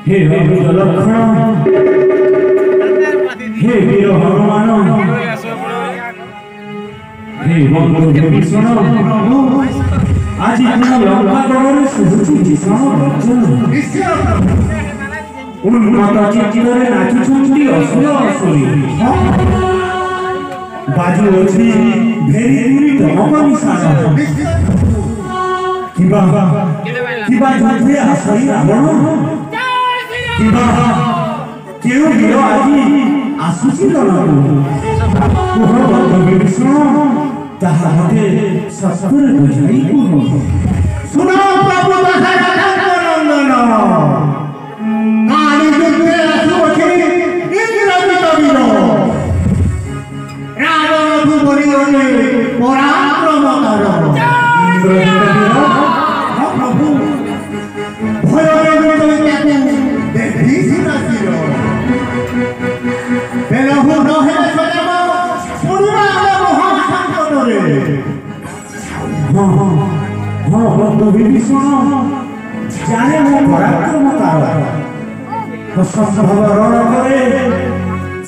हे लक्षण हे वीर हनुमान हे बंधु विभीषण आज लंका गढ़ शुभुची भीषण उन्नत चित्तरे नाचुछंती असुर असुरी बाजू अछि भेरी दूरी धमक निशान किबा युद्धे आसई रावण किबा केउ वीर आजी आसुची रणकु कुह बंधु विभीषण ताहा मते सत्तर बुझाई कुह सुनो प्रभु दशरथ नंदन काली युद्धे आसुछि इंद्रजित वीर रावण भुवरी ओने पराक्रम कर इंद्रजित वीर प्रभु भୟରେ विजय देखि सिनासिर बेलहु नहे सजब सुनिबा महासंकटरे हाँ बंधु विभीषण जाने मो पराक्रम तार संभव रण करे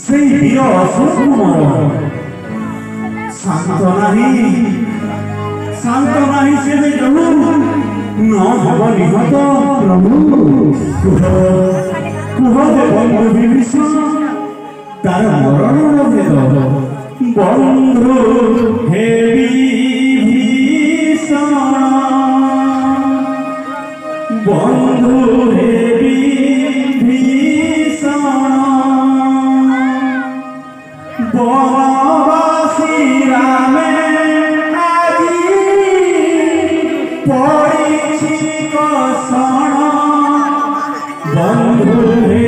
से वीर असुर मर शांत नाही से जहु न हब निहत प्रभु कुह बंधु विभीषण तार मरण भेद बंधु हे विभीषण बंधु हे विभीषण बनवासी रामे आजी पड़िछि कषण बंधु हे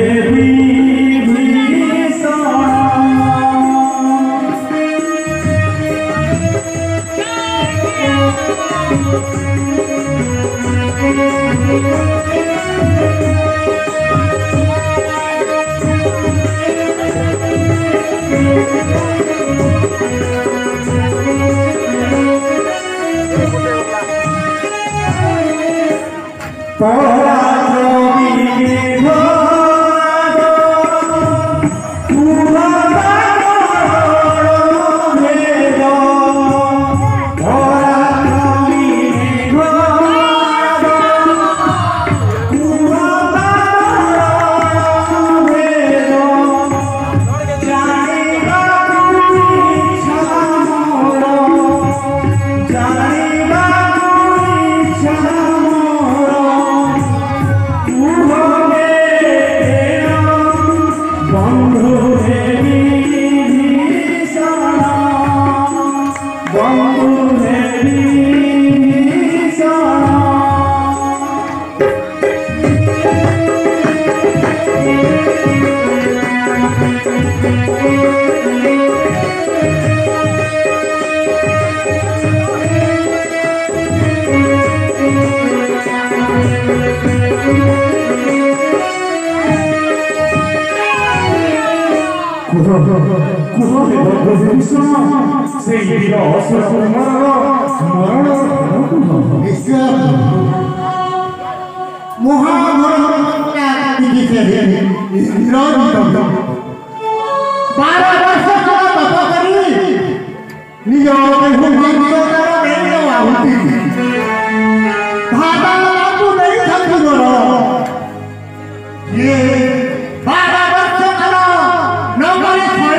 जे 12 वर्ष काल न परिथित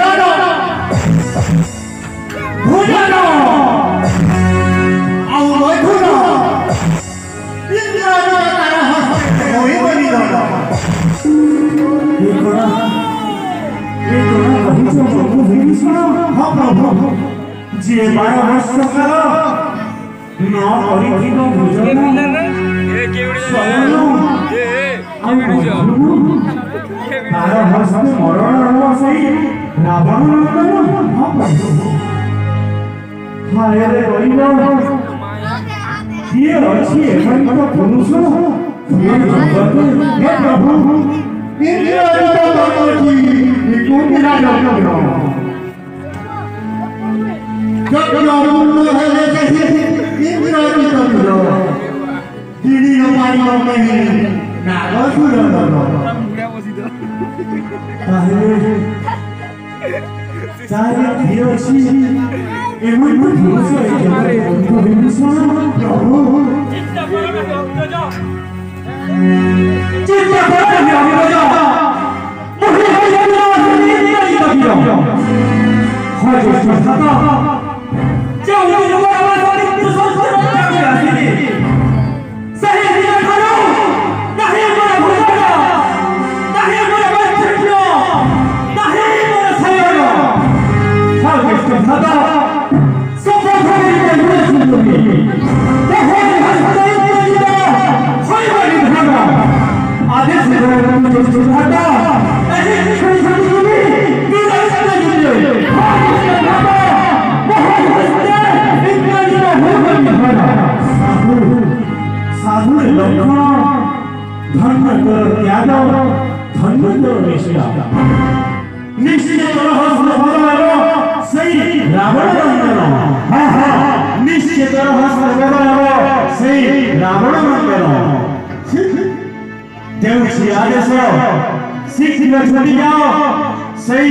भोजन मरण रावण हाय रे गरीब किए अच्छी पुरुष प्रभु koci ikutina dokyo dokyo mundu hele indra dokyo dini no mari no mehi nago suro saya hiroshi emu hiroshi itu bisa cinta pada yang raja harus berkata jauh di luar dari persoalan yang ini saya tidak tahu nahi mana berada nahi mana bercerita nahi mana saya harus berkata semua kami yang bersembunyi bahwa hasta itu tidak saya berkata ada seorang yang berkata ini satu ini tidak ada juga harus berkata bahwa hasta itu tidak berkata साधु लक्ष्मण धर्म कर त्याग धर्म कर निश्चय निश्चय तरह सर्वदा सही रावण मंगल हां हां निश्चय तरह सर्वदा सही रावण मंगल देवसी आदेश शीघ्र छुटी जाओ सही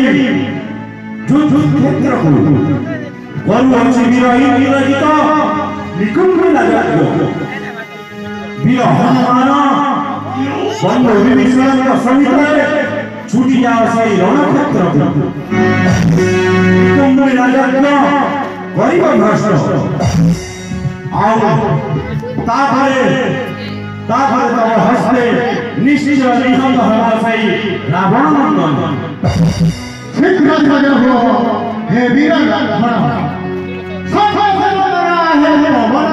युद्ध क्षेत्र को वरु अच्छी वीर निकुंभ लगा दो वीर हनुमान बंधु विभीषण सहित छुटी जाओ सही रणक्षेत्र कुंभ राजत्व गरीब भ्रष्ट आओ ताफरे तब हस्ते निश्चय निहत हवा सही रावण मंगल शीघ्र हो हे वीर लक्ष्मण सफल बना है भवन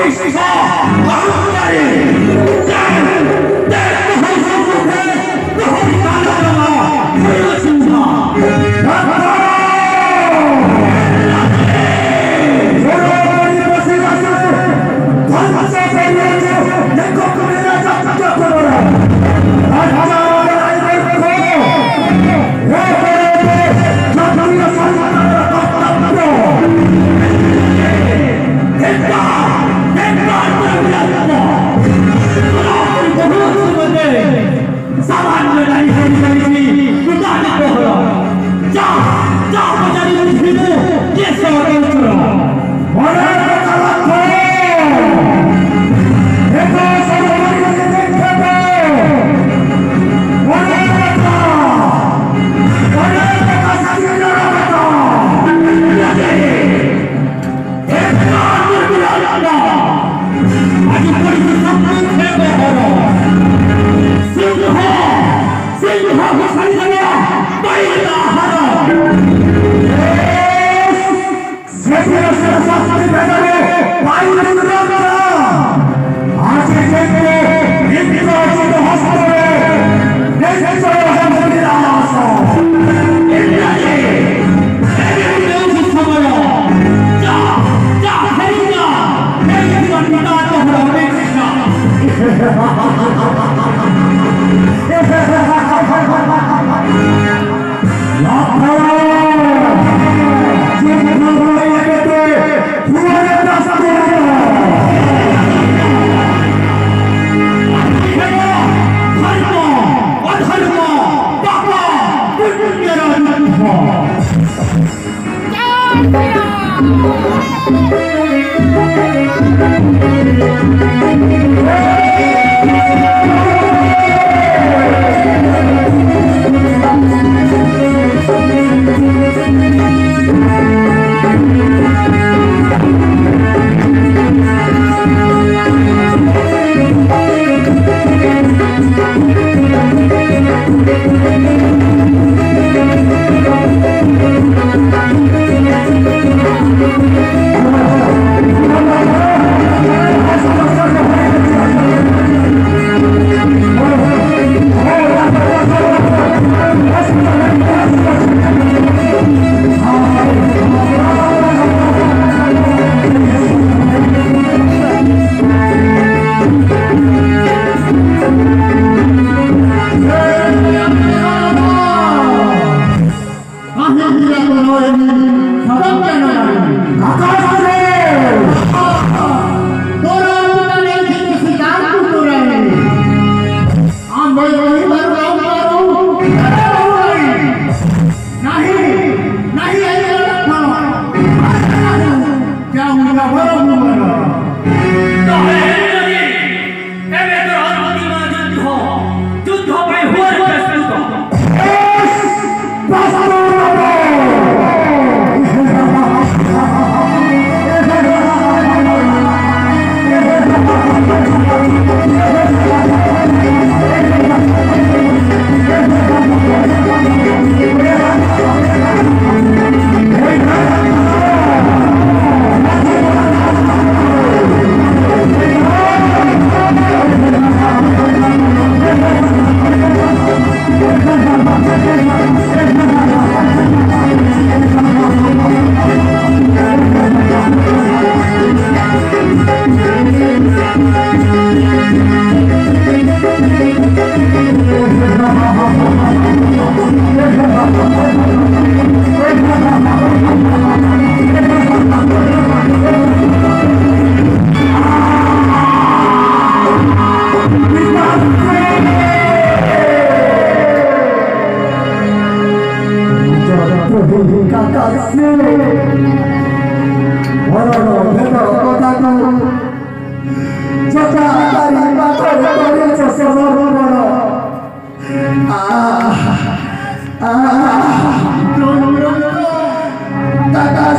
Let's go! Kakak